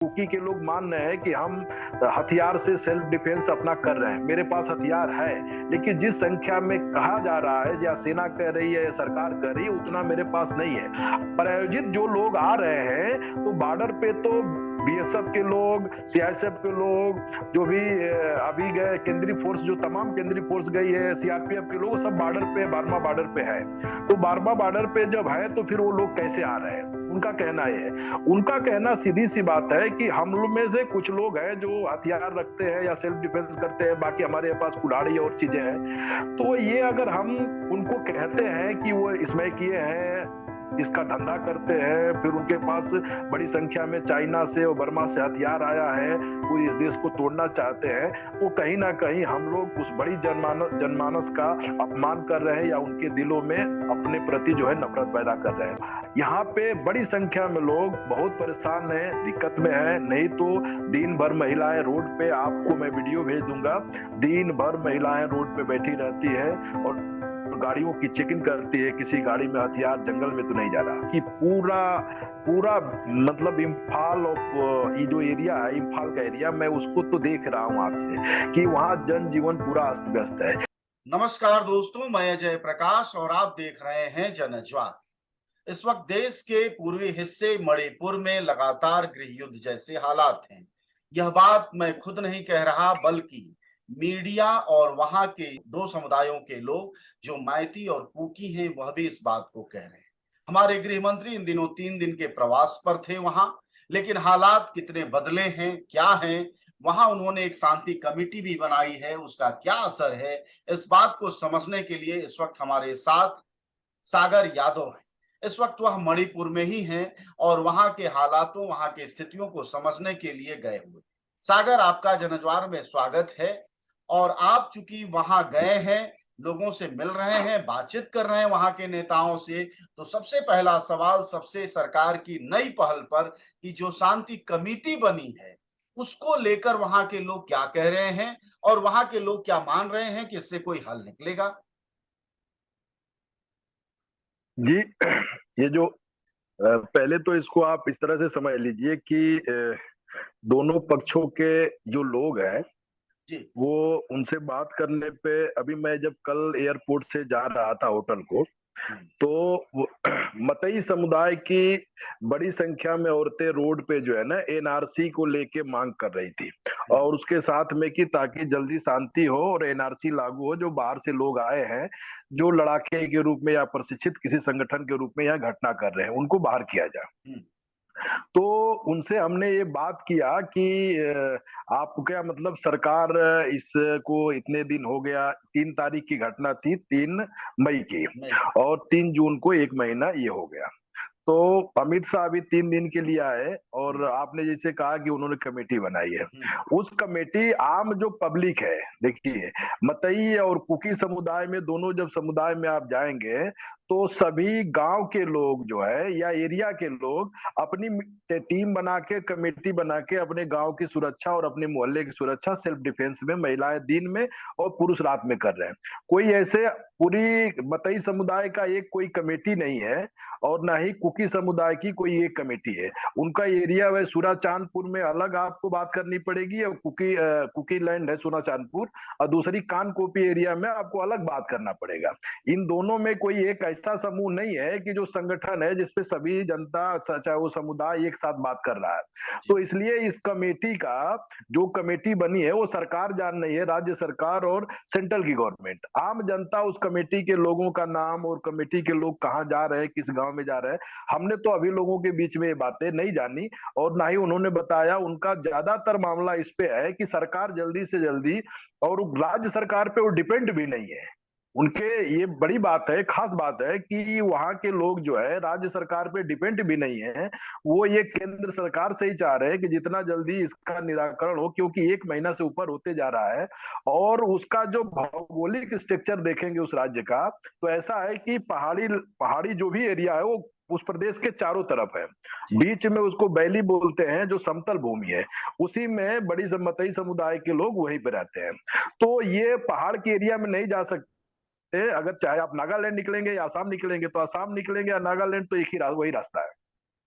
Cookie के लोग मान रहे हैं कि हम हथियार से सेल्फ डिफेंस अपना कर रहे हैं, मेरे पास हथियार है, लेकिन जिस संख्या में कहा जा रहा है या सेना कह रही है या सरकार कह रही है उतना मेरे पास नहीं है। प्रायोजित जो लोग आ रहे हैं तो बॉर्डर पे तो बीएसएफ के लोग, सीआईएसएफ के लोग, जो भी अभी गए केंद्रीय फोर्स, जो तमाम केंद्रीय फोर्स गई है, सीआरपीएफ के लोग सब बॉर्डर पे, बारमा बॉर्डर पे है। तो बारमा बॉर्डर पे जब है तो फिर वो लोग कैसे आ रहे हैं? उनका कहना है, उनका कहना सीधी सी बात है कि हम लोग में से कुछ लोग हैं जो हथियार रखते हैं या सेल्फ डिफेंस करते हैं, बाकी हमारे पास कुल्हाड़ी और चीजें हैं। तो ये अगर हम उनको कहते हैं कि वो इसमें किए हैं, इसका धंधा करते हैं, फिर उनके पास बड़ी संख्या में चाइना से और बर्मा से हथियार आया है, वो इस देश को तोड़ना चाहते हैं, तो कहीं ना कहीं हम लोग उस बड़ी जनमानस का अपमान कर रहे हैं या उनके दिलों में अपने प्रति जो है नफरत पैदा कर रहे हैं। यहाँ पे बड़ी संख्या में लोग बहुत परेशान हैं, दिक्कत में हैं। नहीं तो दिन भर महिलाएं रोड पे, आपको मैं वीडियो भेज दूंगा, दिन भर महिलाएं रोड पे बैठी रहती है और गाड़ियों की चेकिंग करती है, किसी गाड़ी में हथियार जंगल में तो नहीं जा रहा। कि पूरा पूरा मतलब इम्फाल और ये जो एरिया है, इम्फाल का एरिया, मैं उसको तो देख रहा हूँ आज से कि वहाँ जनजीवन पूरा अस्त व्यस्त है। नमस्कार दोस्तों, मैं अजय प्रकाश और आप देख रहे हैं जनअजवार। इस वक्त देश के पूर्वी हिस्से मणिपुर में लगातार गृह युद्ध जैसे हालात हैं। यह बात मैं खुद नहीं कह रहा, बल्कि मीडिया और वहां के दो समुदायों के लोग जो मैती और कुकी हैं वह भी इस बात को कह रहे हैं। हमारे गृह मंत्री इन दिनों 3 दिन के प्रवास पर थे वहां, लेकिन हालात कितने बदले हैं, क्या हैं, वहां उन्होंने एक शांति कमेटी भी बनाई है, उसका क्या असर है, इस बात को समझने के लिए इस वक्त हमारे साथ सागर यादव हैं। इस वक्त वह मणिपुर में ही हैं और वहां के हालातों, वहां की स्थितियों को समझने के लिए गए हुए। सागर, आपका जनज्वार में स्वागत है। और आप चूंकि वहां गए हैं, लोगों से मिल रहे हैं, बातचीत कर रहे हैं वहां के नेताओं से, तो सबसे पहला सवाल सबसे सरकार की नई पहल पर कि जो शांति कमेटी बनी है उसको लेकर वहां के लोग क्या कह रहे हैं और वहां के लोग क्या मान रहे हैं कि इससे कोई हल निकलेगा। जी, ये जो पहले तो इसको आप इस तरह से समझ लीजिए कि दोनों पक्षों के जो लोग हैं जी। वो उनसे बात करने पे, अभी मैं जब कल एयरपोर्ट से जा रहा था होटल को, हम्म। तो मतई समुदाय की बड़ी संख्या में औरतें रोड पे जो है ना एनआरसी को लेके मांग कर रही थी, हम्म। और उसके साथ में कि ताकि जल्दी शांति हो और एनआरसी लागू हो। जो बाहर से लोग आए हैं, जो लड़ाके के रूप में या प्रशिक्षित किसी संगठन के रूप में यहाँ घटना कर रहे हैं, उनको बाहर किया जाए। हम्म। तो उनसे हमने ये बात किया कि आप क्या मतलब सरकार इसको इतने दिन हो गया, 3 तारीख की घटना थी, 3 मई की, नहीं। और 3 जून को 1 महीना ये हो गया। तो अमित शाह अभी 3 दिन के लिए आए, और हम्म। आपने जैसे कहा कि उन्होंने कमेटी बनाई है। हम्म। उस कमेटी, आम जो पब्लिक है, जी। देखिए, मतई और कुकी समुदाय में, दोनों जब समुदाय में आप जाएंगे तो सभी गांव के लोग जो है या एरिया के लोग अपनी टीम बना के, कमेटी बना के अपने गांव की सुरक्षा और अपने मोहल्ले की सुरक्षा सेल्फ डिफेंस में, महिलाएं दिन में और पुरुष रात में कर रहे हैं। कोई ऐसे पूरी मतई समुदाय का एक कोई कमेटी नहीं है, और ना ही कुकी समुदाय की कोई एक कमेटी है। उनका एरिया वह सूरा चांदपुर में अलग आपको बात करनी पड़ेगी, और कुकी लैंड है सोना चांदपुर, और दूसरी कानकोपी एरिया में आपको अलग बात करना पड़ेगा। इन दोनों में कोई एक ऐसा समूह नहीं है कि जो संगठन है जिसपे सभी जनता, चाहे वो समुदाय, एक साथ बात कर रहा है। तो जी। इसलिए इस कमेटी का, जो कमेटी बनी है वो सरकार जान रही है, राज्य सरकार और सेंट्रल की गवर्नमेंट। आम जनता उस कमेटी के लोगों का नाम और कमेटी के लोग कहाँ जा रहे हैं, किस गांव में जा रहे हैं, हमने तो अभी लोगों के बीच में ये बातें नहीं जानी, और ना ही उन्होंने बताया। उनका ज्यादातर मामला इस पे है कि सरकार जल्दी से जल्दी, और राज्य सरकार पे वो डिपेंड भी नहीं है उनके, ये बड़ी बात है, खास बात है कि वहां के लोग जो है राज्य सरकार पे डिपेंड भी नहीं है। वो ये केंद्र सरकार से ही चाह रहे हैं कि जितना जल्दी इसका निराकरण हो, क्योंकि 1 महीना से ऊपर होते जा रहा है। और उसका जो भौगोलिक स्ट्रक्चर देखेंगे उस राज्य का, तो ऐसा है कि पहाड़ी पहाड़ी जो भी एरिया है वो उस प्रदेश के चारों तरफ है। जी। बीच में उसको वैली बोलते हैं, जो समतल भूमि है, उसी में बड़ी मतई समुदाय के लोग वहीं पे रहते हैं। तो ये पहाड़ के एरिया में नहीं जा सकते। अगर चाहे आप नागालैंड निकलेंगे या आसाम निकलेंगे, तो आसाम निकलेंगे या नागालैंड तो एक ही वही रास्ता है।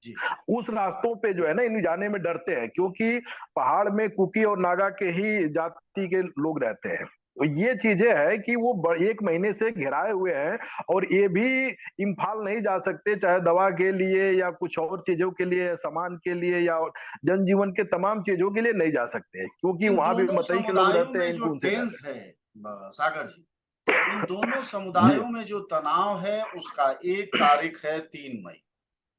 जी। उस रास्तों पे जो है ना इन जाने में डरते हैं, क्योंकि पहाड़ में कुकी और नागा के ही जाति के लोग रहते हैं। तो ये चीजें है कि वो 1 महीने से घिराए हुए हैं, और ये भी इम्फाल नहीं जा सकते, चाहे दवा के लिए या कुछ और चीजों के लिए, सामान के लिए या जनजीवन के तमाम चीजों के लिए नहीं जा सकते, क्योंकि इन वहां भी दोनों मतई के लोग समुदायों रहते हैं, में जो इनको उनसे डर टेंस है सागर जी, इन दोनों है। जी। समुदायों में जो तनाव है उसका एक तारीख है 3 मई।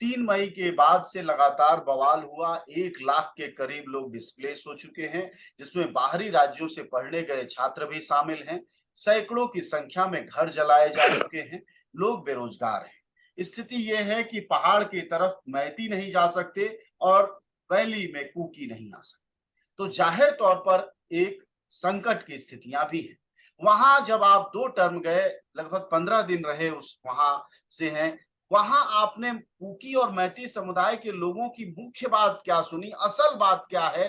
3 मई के बाद से लगातार बवाल हुआ। 1 लाख के करीब लोग डिस्प्लेस हो चुके हैं, जिसमें बाहरी राज्यों से पढ़ने गए छात्र भी शामिल हैं। सैकड़ों की संख्या में घर जलाए जा चुके हैं। लोग बेरोजगार हैं। स्थिति यह है कि पहाड़ की तरफ मैती नहीं जा सकते और वैली में कुकी नहीं आ सकते। तो जाहिर तौर पर एक संकट की स्थितियां भी हैं। वहां जब आप 2 टर्म गए, लगभग 15 दिन रहे, उस वहां से हैं, वहां आपने कुकी और मैती समुदाय के लोगों की मुख्य बात क्या सुनी? असल बात क्या है?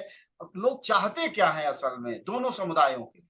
लोग चाहते क्या है असल में दोनों समुदायों के?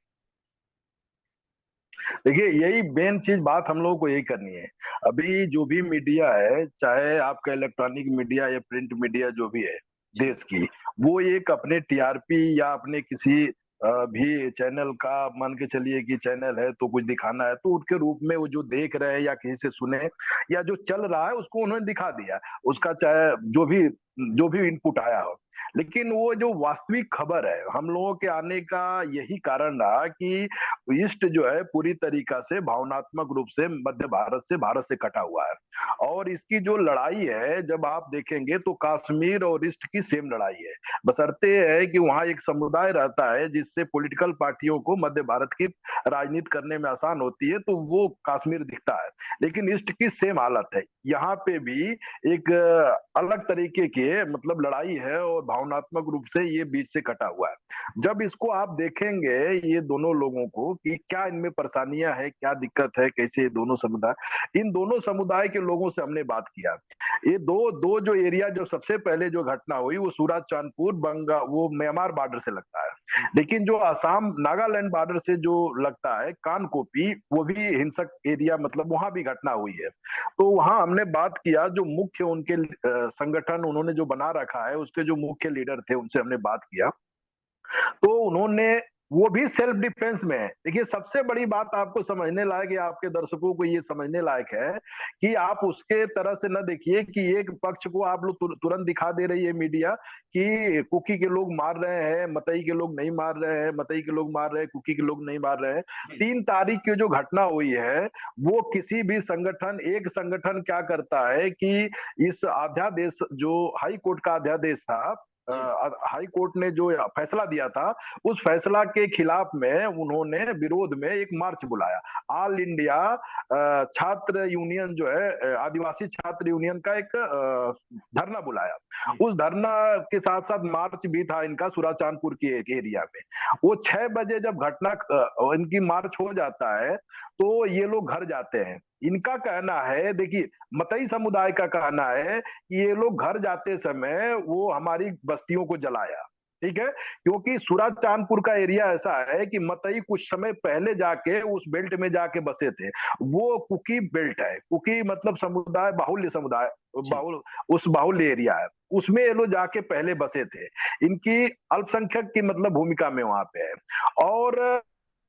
देखिए, यही मेन चीज बात हम लोगों को यही करनी है। अभी जो भी मीडिया है, चाहे आपका इलेक्ट्रॉनिक मीडिया या प्रिंट मीडिया जो भी है जी। देश की, वो एक अपने टीआरपी या अपने किसी भी चैनल का, मान के चलिए कि चैनल है तो कुछ दिखाना है, तो उनके रूप में वो जो देख रहे हैं या किसी से सुने या जो चल रहा है उसको उन्होंने दिखा दिया, उसका चाहे जो भी इनपुट आया हो। लेकिन वो जो वास्तविक खबर है, हम लोगों के आने का यही कारण रहा कि ईस्ट जो है पूरी तरीका से भावनात्मक रूप से मध्य भारत से कटा हुआ है। और इसकी जो लड़ाई है, जब आप देखेंगे तो कश्मीर और ईस्ट की सेम लड़ाई है। बशर्ते है कि वहां एक समुदाय रहता है जिससे पॉलिटिकल पार्टियों को मध्य भारत की राजनीति करने में आसान होती है, तो वो कश्मीर दिखता है। लेकिन ईस्ट की सेम हालत है, यहाँ पे भी एक अलग तरीके के मतलब लड़ाई है, और भावनात्मक रूप से ये बीच से कटा हुआ है। जब इसको आप देखेंगे ये दोनों लोगों को कि क्या इनमें परेशानियां है, क्या दिक्कत है, कैसे ये दोनों समुदाय, इन दोनों समुदाय के लोगों से हमने बात किया। ये दो दो जो एरिया, जो सबसे पहले जो घटना हुई वो सूरज चांदपुर बंगा वो म्यांमार बॉर्डर से लगता है। लेकिन जो असम नागालैंड बॉर्डर से जो लगता है कानकोपी, वो भी हिंसक एरिया, मतलब वहां भी घटना हुई है। तो वहां हमने बात किया, जो मुख्य उनके संगठन उन्होंने जो बना रखा है, उसके जो मुख्य लीडर थे उनसे हमने बात किया। तो उन्होंने, वो भी सेल्फ डिफेंस में है। देखिए, सबसे बड़ी बात आपको समझने लायक है, आपके दर्शकों को ये समझने लायक है कि आप उसके तरह से न देखिए कि एक पक्ष को आप लोग तुरंत दिखा दे रही है मीडिया कि कुकी के लोग मार रहे हैं, मतई के लोग नहीं मार रहे हैं, मतई के लोग मार रहे हैं, कुकी के लोग नहीं मार रहे हैं। 3 तारीख की जो घटना हुई है, वो किसी भी संगठन, एक संगठन क्या करता है कि इस अध्यादेश, जो हाई कोर्ट का अध्यादेश था, हाई कोर्ट ने जो फैसला दिया था, उस फैसला के खिलाफ में उन्होंने विरोध में एक मार्च बुलाया। ऑल इंडिया छात्र यूनियन जो है, आदिवासी छात्र यूनियन का एक धरना बुलाया। उस धरना के साथ साथ मार्च भी था इनका सुराचांदपुर के एक एरिया में। वो 6 बजे जब घटना इनकी मार्च हो जाता है, तो ये लोग घर जाते हैं। इनका कहना है, देखिए, मतई समुदाय का कहना है कि ये लोग घर जाते समय वो हमारी बस्तियों को जलाया, ठीक है, क्योंकि सूरज चांदपुर का एरिया ऐसा है कि मतई कुछ समय पहले जाके उस बेल्ट में जाके बसे थे। वो कुकी बेल्ट है, कुकी मतलब समुदाय, बाहुल्य समुदाय, बाहुल, उस बाहुल्य एरिया है, उसमें ये लोग जाके पहले बसे थे। इनकी अल्पसंख्यक की मतलब भूमिका में वहां पे है। और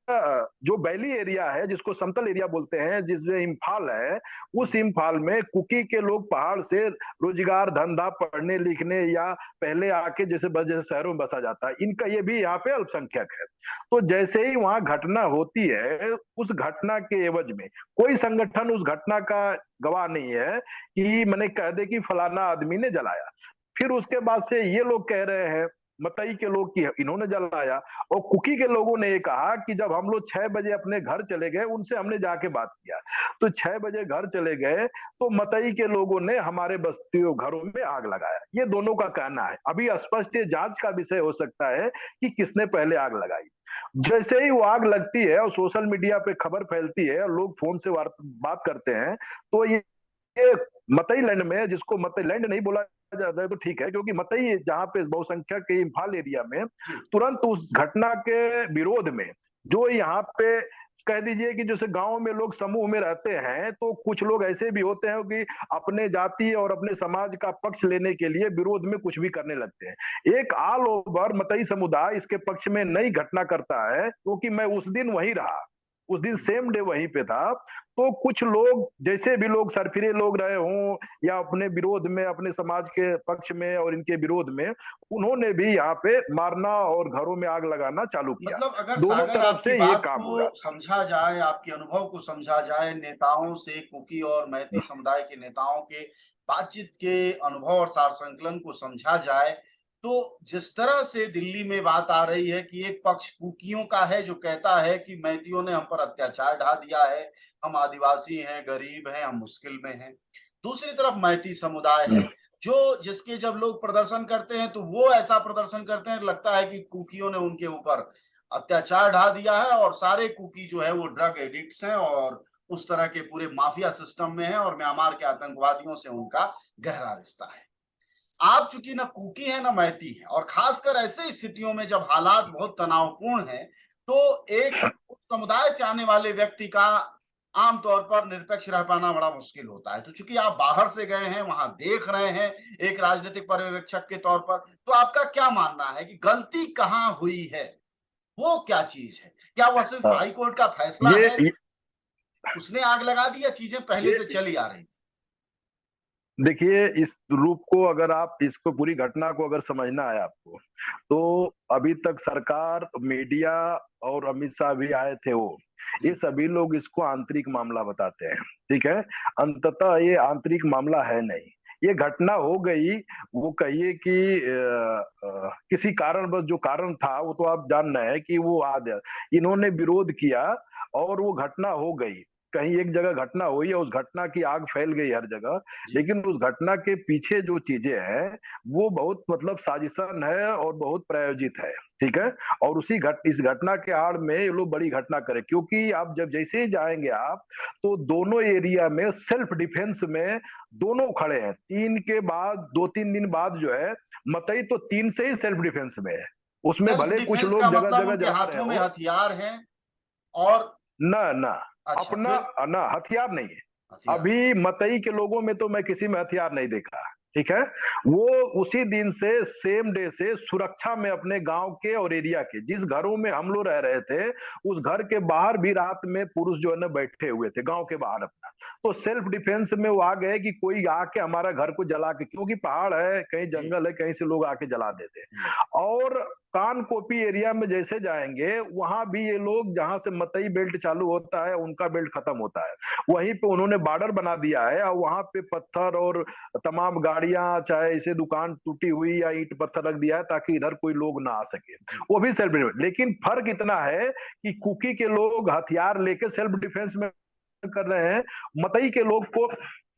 जो वैली एरिया है, जिसको समतल एरिया बोलते हैं, जिसमें इम्फाल है, उस इम्फाल में कुकी के लोग पहाड़ से रोजगार, धंधा, पढ़ने लिखने या पहले आके जैसे शहरों में बसा जाता है, इनका ये भी यहाँ पे अल्पसंख्यक है। तो जैसे ही वहां घटना होती है, उस घटना के एवज में कोई संगठन उस घटना का गवाह नहीं है कि मैंने कह दे कि फलाना आदमी ने जलाया। फिर उसके बाद से ये लोग कह रहे हैं, मतई के लोग, की इन्होंने जलाया। और कुकी के लोगों ने ये कहा कि जब हम लोग 6 बजे अपने घर चले गए, उनसे हमने जाके बात किया, तो 6 बजे घर चले गए तो मतई के लोगों ने हमारे बस्तियों, घरों में आग लगाया। ये दोनों का कहना है। अभी स्पष्ट जांच का विषय हो सकता है कि किसने पहले आग लगाई। जैसे ही वो आग लगती है और सोशल मीडिया पे खबर फैलती है और लोग फोन से बात करते हैं, तो ये मतई लैंड में, जिसको मतई लैंड नहीं बोला जाता है तो ठीक है, क्योंकि मतई जहां पे बहुसंख्यक के इम्फाल एरिया में, तुरंत उस घटना के विरोध में जो यहाँ पे कह दीजिए कि जैसे गांव में लोग समूह में रहते हैं, तो कुछ लोग ऐसे भी होते हैं कि अपने जाति और अपने समाज का पक्ष लेने के लिए विरोध में कुछ भी करने लगते हैं। एक ऑल ओवर मतई समुदाय इसके पक्ष में नई घटना करता है, क्योंकि मैं उस दिन वहीं रहा, उस दिन सेम डे वहीं पे था। तो कुछ लोग, जैसे भी लोग सरफिरे लोग रहे हों या अपने विरोध में, अपने समाज के पक्ष में और इनके विरोध में, उन्होंने भी यहाँ पे मारना और घरों में आग लगाना चालू किया। मतलब अगर दोनों सागर तरफ आपकी से ये बात काम हो रहा को था। समझा जाए, आपके अनुभव को समझा जाए, नेताओं से, कुकी और मैती समुदाय के नेताओं के बातचीत के अनुभव और सार संकलन को समझा जाए, तो जिस तरह से दिल्ली में बात आ रही है कि एक पक्ष कुकियों का है जो कहता है कि मैतियों ने हम पर अत्याचार ढा दिया है, हम आदिवासी हैं, गरीब हैं, हम मुश्किल में हैं। दूसरी तरफ मैती समुदाय है जो जिसके जब लोग प्रदर्शन करते हैं तो वो ऐसा प्रदर्शन करते हैं, लगता है कि कुकियों ने उनके ऊपर अत्याचार ढा दिया है और सारे कुकी जो है वो ड्रग एडिक्ट्स हैं और उस तरह के पूरे माफिया सिस्टम में है और म्यांमार के आतंकवादियों से उनका गहरा रिश्ता है। आप चूंकि ना कुकी है ना मैती है और खासकर ऐसे स्थितियों में जब हालात बहुत तनावपूर्ण है, तो एक उस समुदाय से आने वाले व्यक्ति का आमतौर पर निरपेक्ष रह पाना बड़ा मुश्किल होता है। तो चूंकि आप बाहर से गए हैं, वहां देख रहे हैं एक राजनीतिक पर्यवेक्षक के तौर पर, तो आपका क्या मानना है कि गलती कहाँ हुई है? वो क्या चीज है? क्या वह सिर्फ हाँ, हाई कोर्ट का फैसला ये है, उसने आग लगा दी, या चीजें पहले से ये चली आ रही? देखिए, इस रूप को अगर आप, इसको पूरी घटना को अगर समझना है आपको, तो अभी तक सरकार, मीडिया और अमित शाह भी आए थे, वो ये सभी लोग इसको आंतरिक मामला बताते हैं। ठीक है, अंततः ये आंतरिक मामला है नहीं, ये घटना हो गई। वो कहिए कि किसी कारण, बस जो कारण था वो तो आप जान रहे हैं कि वो इन्होंने विरोध किया और वो घटना हो गई। कहीं एक जगह घटना हुई और उस घटना की आग फैल गई हर जगह। जी। लेकिन उस घटना के पीछे जो चीजें हैं वो बहुत मतलब साजिशन है और बहुत प्रायोजित है। ठीक है, और इस घटना के आड़ में ये लोग बड़ी घटना करे, क्योंकि आप जब जैसे ही जाएंगे आप, तो दोनों एरिया में सेल्फ डिफेंस में दोनों खड़े हैं। 2-3 दिन बाद जो है, मतई तो 3 से ही सेल्फ डिफेंस में है। उसमें सेल्फ भले कुछ डिफेंस लोग का जगह मतलब जगह उनके जला रहे हाथों में हो। हथियार हैं और ना ना, अच्छा, अपना फिर ना, हथियार नहीं है। हथियार। अभी मतई के लोगों में तो मैं किसी में हथियार नहीं देखा। ठीक है, वो उसी दिन से, सेम डे से सुरक्षा में अपने गांव के और एरिया के, जिस घरों में हम लोग रह रहे थे, उस घर के बाहर भी रात में पुरुष जो है ना बैठे हुए थे गांव के बाहर अपना। तो सेल्फ डिफेंस में वो आ गए कि कोई आके हमारा घर को जला के, क्योंकि पहाड़ है, कहीं जी। जंगल है, कहीं से लोग आके जला देते। और कानकोपी एरिया में जैसे जाएंगे, वहां भी ये लोग, जहां से मतई बेल्ट चालू होता है उनका बेल्ट खत्म होता है, वहीं पे उन्होंने बॉर्डर बना दिया है और वहां पे पत्थर और तमाम गाड़ियां, चाहे इसे दुकान टूटी हुई या ईंट पत्थर रख दिया है, ताकि इधर कोई लोग ना आ सके। जी। वो भी सेल्फ डिफेंस, लेकिन फर्क इतना है कि कुकी के लोग हथियार लेके सेल्फ डिफेंस में कर रहे हैं। मतई के लोग को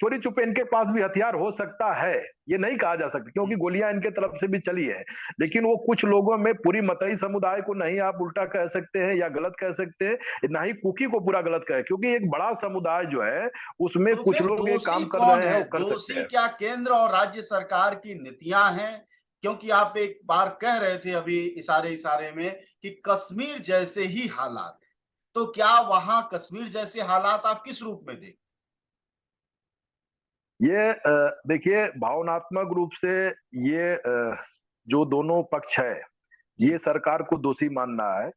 चोरी छुपे, इनके पास भी हथियार हो सकता है, ये नहीं कहा जा सकता, क्योंकि गोलियां इनके तरफ से भी चली है। लेकिन वो कुछ लोगों में, पूरी मतई समुदाय को नहीं आप उल्टा कह सकते हैं या गलत कह सकते हैं, ना ही कुकी को पूरा गलत कहे, क्योंकि एक बड़ा समुदाय जो है उसमें तो कुछ फिर लोग ये दोषी काम कर कौन रहे हैं, है? वो कर सकते दोषी हैं। क्या केंद्र और राज्य सरकार की नीतियां हैं? क्योंकि आप एक बार कह रहे थे अभी इशारे इशारे में कि कश्मीर जैसे ही हालात, तो क्या वहां कश्मीर जैसे हालात आप किस रूप में देख? ये देखिए, भावनात्मक रूप से ये जो दोनों पक्ष है, जी। ये सरकार को दोषी मानना है।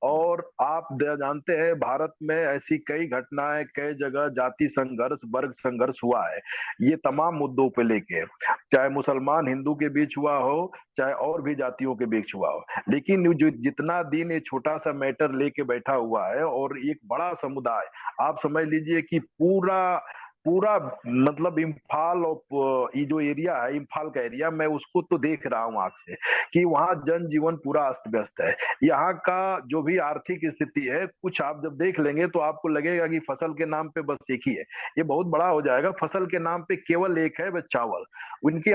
और आप जानते हैं, भारत में ऐसी कई घटनाएं, कई जगह जाति संघर्ष, वर्ग संघर्ष हुआ है, ये तमाम मुद्दों पे लेके, चाहे मुसलमान हिंदू के बीच हुआ हो, चाहे और भी जातियों के बीच हुआ हो। लेकिन जो जितना दिन ये छोटा सा मैटर लेके बैठा हुआ है और एक बड़ा समुदाय, आप समझ लीजिए कि पूरा पूरा मतलब इम्फाल और ये जो एरिया है, इम्फाल का एरिया, मैं उसको तो देख रहा हूँ आंख से, कि वहाँ जनजीवन पूरा अस्त व्यस्त है। यहाँ का जो भी आर्थिक स्थिति है, कुछ आप जब देख लेंगे तो आपको लगेगा कि फसल के नाम पे बस एक ही है। ये बहुत बड़ा हो जाएगा। फसल के नाम पे केवल एक है, वह चावल। उनकी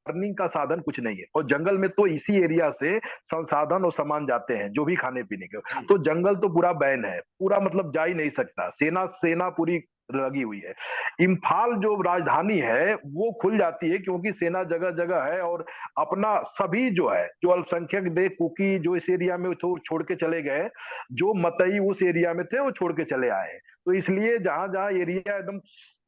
अर्निंग का साधन कुछ नहीं है। और जंगल में तो इसी एरिया से संसाधन और सामान जाते हैं, जो भी खाने पीने के। जी। तो जंगल तो पूरा बैन है, पूरा मतलब जा ही नहीं सकता। सेना सेना पूरी लगी हुई है। इम्फाल जो राजधानी है वो खुल जाती है क्योंकि सेना जगह जगह है, और अपना सभी जो है, जो अल्पसंख्यक दे कुकी जो इस एरिया में छोड़ के चले गए, जो मतई उस एरिया में थे वो छोड़ के चले आए। तो इसलिए जहां जहां एरिया एकदम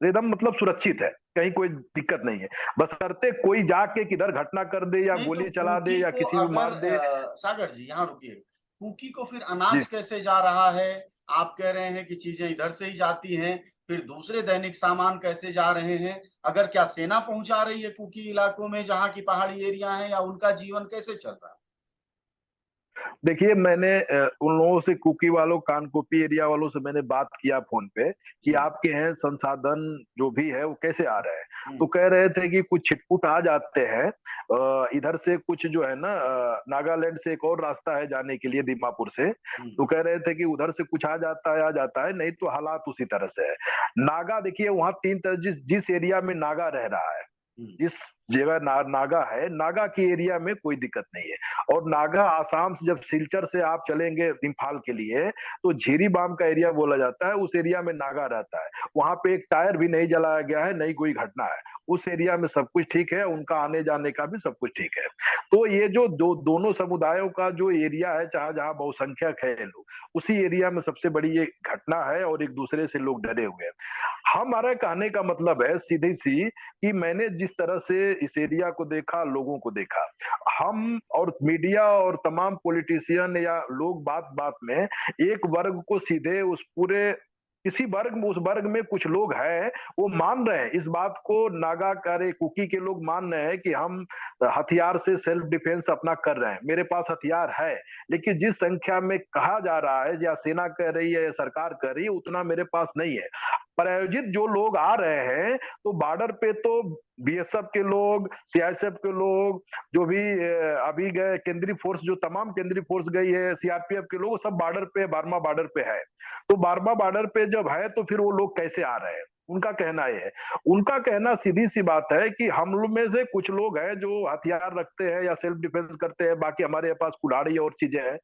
एकदम मतलब सुरक्षित है, कहीं कोई दिक्कत नहीं है। बशर्ते कोई जाके किधर घटना कर दे या नहीं तो गोली चला दे कुकी या को किसी को अगर मार दे। सागर जी यहाँ रुकिए, कुकी को फिर जी अनाज कैसे जा रहा है? आप कह रहे हैं कि चीजें इधर से ही जाती हैं, फिर दूसरे दैनिक सामान कैसे जा रहे हैं? अगर क्या सेना पहुंचा रही है कुकी इलाकों में जहाँ की पहाड़ी एरिया है, या उनका जीवन कैसे चल रहा है? देखिए, मैंने उन लोगों से, कुकी वालों, कानकोपी एरिया वालों से मैंने बात किया फोन पे कि जी। आपके यहाँ संसाधन जो भी है वो कैसे आ रहे हैं। तो हम्म। कह रहे थे कि कुछ छिटपुट आ जाते हैं, इधर से कुछ जो है ना, नागालैंड से एक और रास्ता है जाने के लिए दीमापुर से। हम्म। तो कह रहे थे कि उधर से कुछ आ जाता है, नहीं तो हालात उसी तरह से है। नागा देखिए, वहां तीन तरह, जिस जिस एरिया में नागा रह रहा है, हम्म। जिस जगह नागा है, नागा की एरिया में कोई दिक्कत नहीं है। और नागा आसाम से जब सिलचर से आप चलेंगे इम्फाल के लिए, तो झीरीबाम का एरिया बोला जाता है, उस एरिया में नागा रहता है। वहां पे एक टायर भी नहीं जलाया गया है, नहीं कोई घटना है। उस एरिया में सब कुछ ठीक है, उनका आने जाने का भी सब कुछ ठीक है। तो ये जो दोनों समुदायों का जो एरिया है, जहां जहां बहुसंख्यक है लोग, उसी एरिया में सबसे बड़ी ये घटना है, और एक दूसरे से लोग डरे हुए हैं। हमारा कहने का मतलब है सीधी सी, कि मैंने जिस तरह से इस एरिया को देखा, लोगों को देखा, हम और मीडिया और तमाम पॉलिटिशियन या लोग बात बात में एक वर्ग को सीधे उस पूरे, किसी वर्ग, उस वर्ग में कुछ लोग हैं वो मान रहे हैं इस बात को, नागा करे कुकी के लोग मान रहे हैं कि हम हथियार से सेल्फ डिफेंस अपना कर रहे हैं, मेरे पास हथियार है। लेकिन जिस संख्या में कहा जा रहा है, या सेना कह रही है या सरकार कह रही है, उतना मेरे पास नहीं है। प्रायोजित जो लोग आ रहे हैं, तो बॉर्डर पे तो बीएसएफ के लोग, सीआईएसएफ के लोग, जो भी अभी गए केंद्रीय फोर्स, जो तमाम केंद्रीय फोर्स गई है, सीआरपीएफ के लोग, सब बॉर्डर पे, बारमा बॉर्डर पे है। तो बारमा बॉर्डर पे जब है, तो फिर वो लोग कैसे आ रहे हैं? उनका कहना ये है, उनका कहना सीधी सी बात है कि हम लोग में से कुछ लोग हैं जो हथियार रखते हैं या सेल्फ डिफेंस करते हैं, बाकी हमारे पास कुल्हाड़ी और चीजें हैं।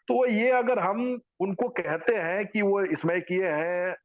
तो ये अगर हम उनको कहते हैं कि वो इसमें किए हैं,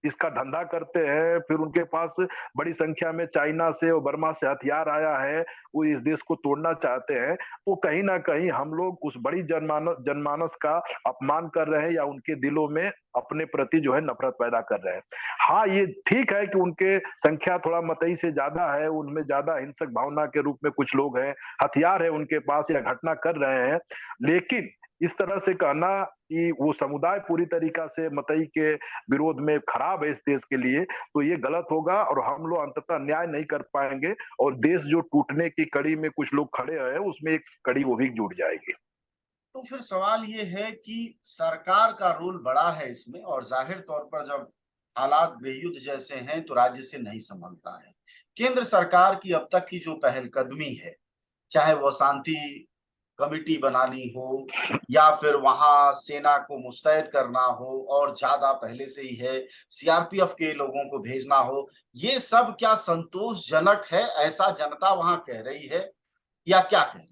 इसका धंधा करते हैं, फिर उनके पास बड़ी संख्या में चाइना से और बर्मा से हथियार आया है, वो इस देश को तोड़ना चाहते हैं, तो कहीं ना कहीं हम लोग उस बड़ी जनमानस का अपमान कर रहे हैं, या उनके दिलों में अपने प्रति जो है नफरत पैदा कर रहे हैं। हाँ, ये ठीक है कि उनके संख्या थोड़ा मतई से ज्यादा है, उनमें ज्यादा हिंसक भावना के रूप में कुछ लोग हैं, हथियार है उनके पास या घटना कर रहे हैं। लेकिन इस तरह से कहना कि वो समुदाय पूरी तरीका से मतई के विरोध में खराब है इस देश के लिए, तो ये गलत होगा, और हम लोग अंततः न्याय नहीं कर पाएंगे, और देश जो टूटने की कड़ी में कुछ लोग खड़े हैं, उसमें एक कड़ी वो भी जुड़ जाएगी। तो फिर सवाल ये है कि सरकार का रोल बड़ा है इसमें, और जाहिर तौर पर जब हालात गृहयुद्ध जैसे हैं तो राज्य से नहीं संभलता है। केंद्र सरकार की अब तक की जो पहलकदमी है, चाहे वो शांति कमिटी बनानी हो, या फिर वहां सेना को मुस्तैद करना हो, और ज्यादा पहले से ही है सीआरपीएफ के लोगों को भेजना हो, ये सब क्या संतोषजनक है? ऐसा जनता वहां कह रही है, या क्या कह रही है?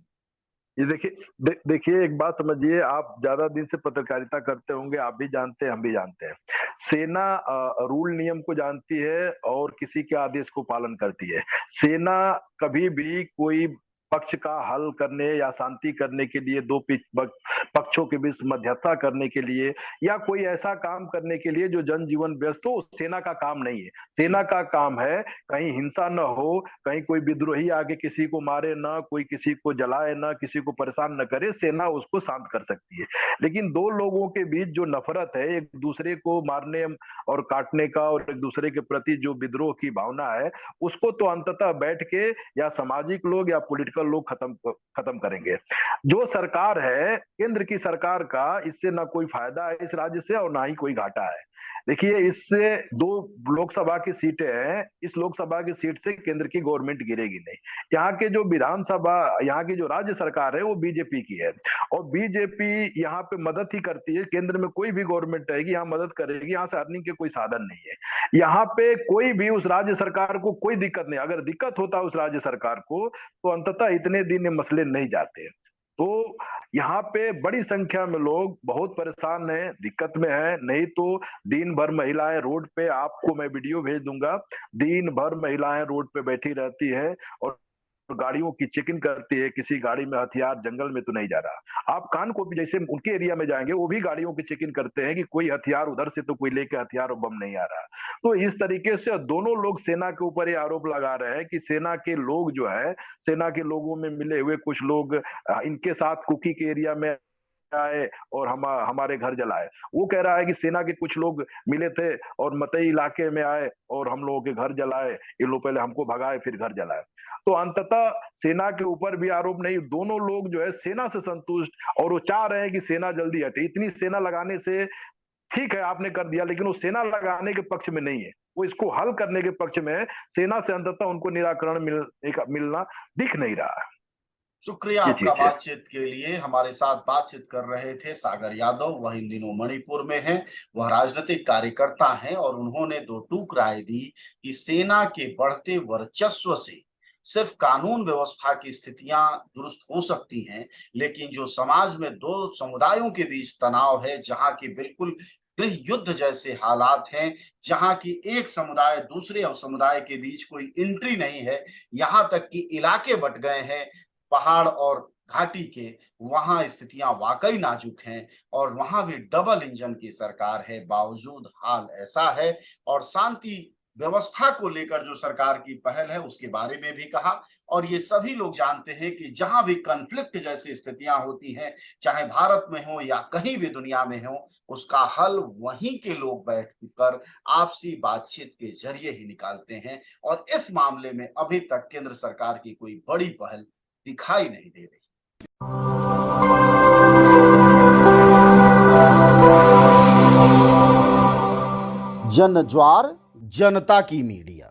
ये देखिए, देखिए एक बात समझिए, आप ज्यादा दिन से पत्रकारिता करते होंगे, आप भी जानते हैं, हम भी जानते हैं, सेना रूल नियम को जानती है और किसी के आदेश को पालन करती है। सेना कभी भी कोई पक्ष का हल करने या शांति करने के लिए, दो पक्षों के बीच मध्यस्थता करने के लिए, या कोई ऐसा काम करने के लिए जो जनजीवन व्यस्त हो, सेना का काम नहीं है। सेना जी। का काम है कहीं हिंसा न हो, कहीं कोई विद्रोही आगे किसी को मारे ना, कोई किसी को जलाए ना, किसी को परेशान न करे, सेना उसको शांत कर सकती है। लेकिन दो लोगों के बीच जो नफरत है, एक दूसरे को मारने और काटने का, और एक दूसरे के प्रति जो विद्रोह की भावना है, उसको तो अंततः बैठ के या सामाजिक लोग या पॉलिटिकल लोग खत्म करेंगे। जो सरकार है, केंद्र की सरकार का इससे ना कोई फायदा है इस राज्य से, और ना ही कोई घाटा है। देखिए, इससे दो लोकसभा की सीटें हैं, इस लोकसभा की सीट से केंद्र की गवर्नमेंट गिरेगी नहीं। यहाँ के जो विधानसभा, यहाँ की जो राज्य सरकार है वो बीजेपी की है, और बीजेपी यहाँ पे मदद ही करती है। केंद्र में कोई भी गवर्नमेंट रहेगी, यहाँ मदद करेगी, यहाँ से अर्निंग के कोई साधन नहीं है। यहाँ पे कोई भी उस राज्य सरकार को कोई दिक्कत नहीं, अगर दिक्कत होता उस राज्य सरकार को, तो अंततः इतने दिन ये मसले नहीं जाते। तो यहाँ पे बड़ी संख्या में लोग बहुत परेशान हैं, दिक्कत में हैं। नहीं तो दिन भर महिलाएं रोड पे, आपको मैं वीडियो भेज दूंगा, दिन भर महिलाएं रोड पे बैठी रहती है और गाड़ियों की चेकिंग करती है, किसी गाड़ी में हथियार जंगल में तो नहीं जा रहा। आप कानकोर जैसे उनके एरिया में जाएंगे, वो भी गाड़ियों की चेकिंग करते हैं कि कोई हथियार उधर से तो कोई लेके हथियार और बम नहीं आ रहा। तो इस तरीके से दोनों लोग सेना के ऊपर ये आरोप लगा रहे हैं कि सेना के लोग जो है, सेना के लोगों में मिले हुए कुछ लोग इनके साथ कुकी के एरिया में आए और हमारे घर जलाए। वो कह रहा है कि सेना के कुछ लोग मिले थे और मतई इलाके में आए और हम लोगों के घर जलाए, ये लोग पहले हमको भगाए फिर घर जलाए। तो अंततः सेना के ऊपर भी आरोप नहीं, दोनों लोग जो है सेना से संतुष्ट और वो चाह रहे हैं कि सेना जल्दी हटे। इतनी सेना लगाने से ठीक है आपने कर दिया, लेकिन वो सेना लगाने के पक्ष में नहीं है, वो इसको हल करने के पक्ष में है। सेना से अंततः उनको निराकरण मिलना दिख नहीं रहा है। शुक्रिया ये आपका चीज है। बातचीत के लिए। हमारे साथ बातचीत कर रहे थे सागर यादव, वह इन दिनों मणिपुर में हैं। वह राजनीतिक कार्यकर्ता हैं और उन्होंने दो टूक राय दी कि सेना के बढ़ते वर्चस्व से सिर्फ कानून व्यवस्था की स्थितियां दुरुस्त हो सकती हैं, लेकिन जो समाज में दो समुदायों के बीच तनाव है, जहां की बिल्कुल गृह युद्ध जैसे हालात हैं, जहां की एक समुदाय दूसरे समुदाय के बीच कोई एंट्री नहीं है, यहां तक कि इलाके बंट गए हैं पहाड़ और घाटी के, वहां स्थितियां वाकई नाजुक हैं और वहां भी डबल इंजन की सरकार है। बावजूद हाल ऐसा है और शांति व्यवस्था को लेकर जो सरकार की पहल है उसके बारे में भी कहा। और ये सभी लोग जानते हैं कि जहां भी कॉन्फ्लिक्ट जैसी स्थितियां होती हैं, चाहे भारत में हो या कहीं भी दुनिया में हो, उसका हल वहीं के लोग बैठकर आपसी बातचीत के जरिए ही निकालते हैं। और इस मामले में अभी तक केंद्र सरकार की कोई बड़ी पहल दिखाई नहीं दे रही। जनज्वार, जनता की मीडिया।